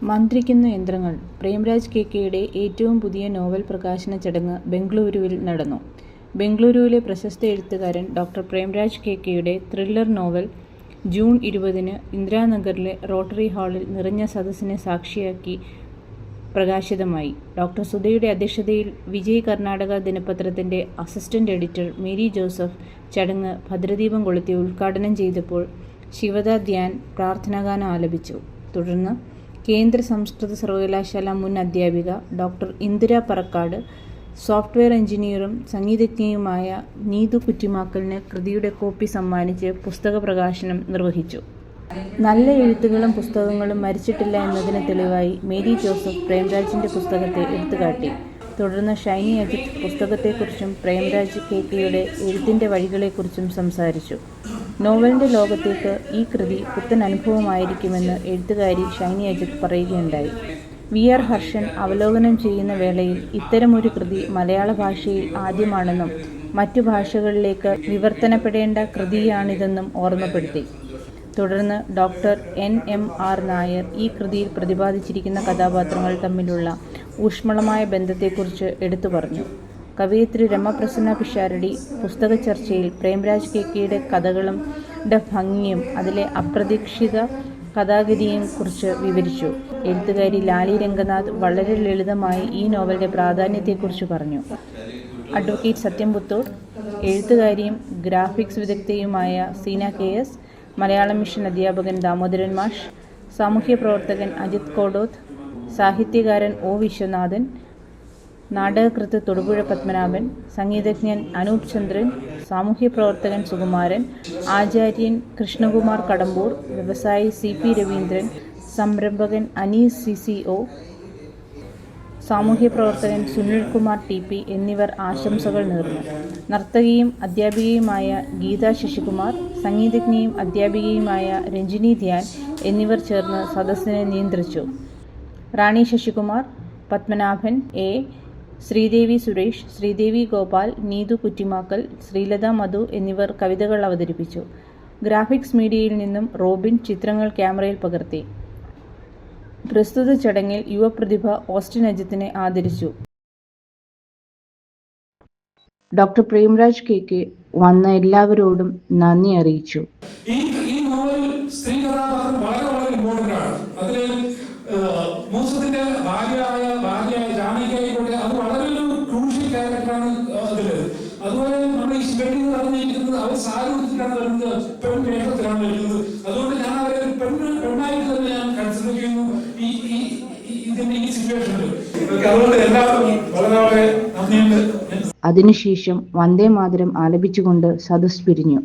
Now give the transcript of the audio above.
മന്ത്രിക്കുന്ന യന്ത്രങ്ങൾ പ്രേംരാജ് കെയുടെ ഏറ്റവും പുതിയ നോവൽ പ്രകാശന ചടങ്ങ് ബെംഗളൂരുവിൽ നടന്നു. ബെംഗളൂരുവിലെ പ്രശസ്ത എഴുത്തുകാരൻ ഡോക്ടർ പ്രേംരാജ് കെയുടെ ത്രില്ലർ നോവൽ ജൂൺ 20-ന് ഇന്ദിരാനഗറിലെ റോട്ടറി ഹാളിൽ നിറഞ്ഞ സദസ്സിനെ സാക്ഷിയാക്കി പ്രകാശിതമായി. ഡോക്ടർ സുധയുടെ അധ്യക്ഷതയിൽ വിജയ് കർണാടക ദിനപത്രത്തിന്റെ അസിസ്റ്റന്റ് എഡിറ്റർ മേരി ജോസഫ് ചടങ്ങ് ഭദ്രദീപം കൊളുത്തി ഉദ്ഘാടനം ചെയ്തപ്പോൾ ശിവദ ധ്യാൻ പ്രാർത്ഥനാഗാനം ആലപിച്ചു. തുടർന്ന് കേന്ദ്ര സംസ്കൃത സർവകലാശാല മുൻ അധ്യാപിക ഡോക്ടർ ഇന്ദിര പറക്കാട്, സോഫ്റ്റ്വെയർ എഞ്ചിനീയറും സംഗീതജ്ഞയുമായ നീതു കുറ്റിമാക്കലിന് കൃതിയുടെ കോപ്പി സമ്മാനിച്ച് പുസ്തക പ്രകാശനം നിർവഹിച്ചു. നല്ല എഴുത്തുകളും പുസ്തകങ്ങളും മരിച്ചിട്ടില്ല എന്നതിന് തെളിവായി മേരി ജോസഫ് പ്രേംരാജിന്റെ പുസ്തകത്തെ എടുത്തുകാട്ടി. തുടർന്ന് ഷൈനി അജിത് പുസ്തകത്തെക്കുറിച്ചും പ്രേംരാജ് കെയുടെ എഴുത്തിന്റെ വഴികളെക്കുറിച്ചും സംസാരിച്ചു. നോവലിന്റെ ലോകത്തേക്ക് ഈ കൃതി പുത്തൻ അനുഭവമായിരിക്കുമെന്ന് എഴുത്തുകാരി ഷൈനി അജിത് പറയുകയുണ്ടായി. VR ഹർഷൻ അവലോകനം ചെയ്യുന്ന വേളയിൽ ഇത്തരമൊരു കൃതി മലയാള ഭാഷയിൽ ആദ്യമാണെന്നും മറ്റു ഭാഷകളിലേക്ക് വിവർത്തനപ്പെടേണ്ട കൃതിയാണിതെന്നും ഓർമ്മപ്പെടുത്തി. തുടർന്ന് ഡോക്ടർ NMR നായർ ഈ കൃതിയിൽ പ്രതിപാദിച്ചിരിക്കുന്ന കഥാപാത്രങ്ങൾ തമ്മിലുള്ള ഊഷ്മളമായ ബന്ധത്തെക്കുറിച്ച് എടുത്തു പറഞ്ഞു. കവയിത്രി രമപ്രസന്ന പിഷാരടി പുസ്തക ചർച്ചയിൽ പ്രേംരാജ് കെയുടെ കഥകളും ഭംഗിയും അതിലെ അപ്രതീക്ഷിത കഥാഗതിയെയും കുറിച്ച് വിവരിച്ചു. എഴുത്തുകാരി ലാലി രംഗനാഥ് വളരെ ലളിതമായി ഈ നോവലിന്റെ പ്രാധാന്യത്തെക്കുറിച്ച് പറഞ്ഞു. അഡ്വക്കേറ്റ് സത്യം പുത്തൂർ, എഴുത്തുകാരിയും ഗ്രാഫിക്സ് വിദഗ്ധയുമായ സീന KS, മലയാളം മിഷൻ അധ്യാപകൻ ദാമോദരൻ മാഷ്, സാമൂഹ്യ പ്രവർത്തകൻ അജിത് കോടോത്ത്, സാഹിത്യകാരൻ O വിശ്വനാഥൻ, നാടകകൃത്ത് തൊടുപുഴ പത്മനാഭൻ, സംഗീതജ്ഞൻ അനൂപ് ചന്ദ്രൻ, സാമൂഹ്യ പ്രവർത്തകൻ സുകുമാരൻ, ആചാര്യൻ കൃഷ്ണകുമാർ കടമ്പൂർ, വ്യവസായി CP രവീന്ദ്രൻ, സംരംഭകൻ അനീസ് CCO, സാമൂഹ്യ പ്രവർത്തകൻ സുനിൽകുമാർ TP എന്നിവർ ആശംസകൾ നേർന്നു. നർത്തകിയും അധ്യാപികയുമായ ഗീത ശശികുമാർ, സംഗീതജ്ഞയും അധ്യാപികയുമായ രഞ്ജിനി ധ്യാൻ എന്നിവർ ചേർന്ന് സദസ്സിനെ നിയന്ത്രിച്ചു. റാണി ശശികുമാർ, പത്മനാഭൻ A, ശ്രീദേവി സുരേഷ്, ശ്രീദേവി ഗോപാൽ, നീതു കുറ്റിമാക്കൽ, ശ്രീലത മധു എന്നിവർ കവിതകൾ അവതരിപ്പിച്ചു. ഗ്രാഫിക്സ് മീഡിയയിൽ നിന്നും റോബിൻ ചിത്രങ്ങൾ ക്യാമറയിൽ പകർത്തി. പ്രസ്തുത ചടങ്ങിൽ യുവപ്രതിഭ ഓസ്റ്റിൻ അജിത്തിനെ ആദരിച്ചു. ഡോക്ടർ പ്രേംരാജ് കെ വന്ന എല്ലാവരോടും നന്ദി അറിയിച്ചു. ഈ നോവൽ സ്ത്രീ കഥാപാത്രം വളരെ ഇമ്പോർട്ടന്റ് ആണ്. അതിൽ മൂസത്തിന്റെ ഭാര്യ ജാനകിയായിക്കോട്ടെ, അത് വളരെ ഒരു ക്രൂഷ്യൽ ക്യാരക്ടറാണ് അതില്. അതുപോലെ നമ്മുടെ ഈ പെണ്ണിൽ പറഞ്ഞിരിക്കുന്നത് അവർ സാരൂപത്തിലാണ് വരുന്നത്, പെൺവേഷത്തിലാണ് വരുന്നത്. അതുകൊണ്ട് ഞാൻ അവരെ പെണ്ണായിട്ട് തന്നെ ഞാൻ കൺസിഡർ ചെയ്യുന്നു ഇതിന്റെ ഈ സിറ്റുവേഷനിൽ. അതുകൊണ്ട് എല്ലാവർക്കും വളരെ നന്ദിയുണ്ട്. അതിനുശേഷം വന്ദേ മാതരം ആലപിച്ചുകൊണ്ട് സദസ് പിരിഞ്ഞു.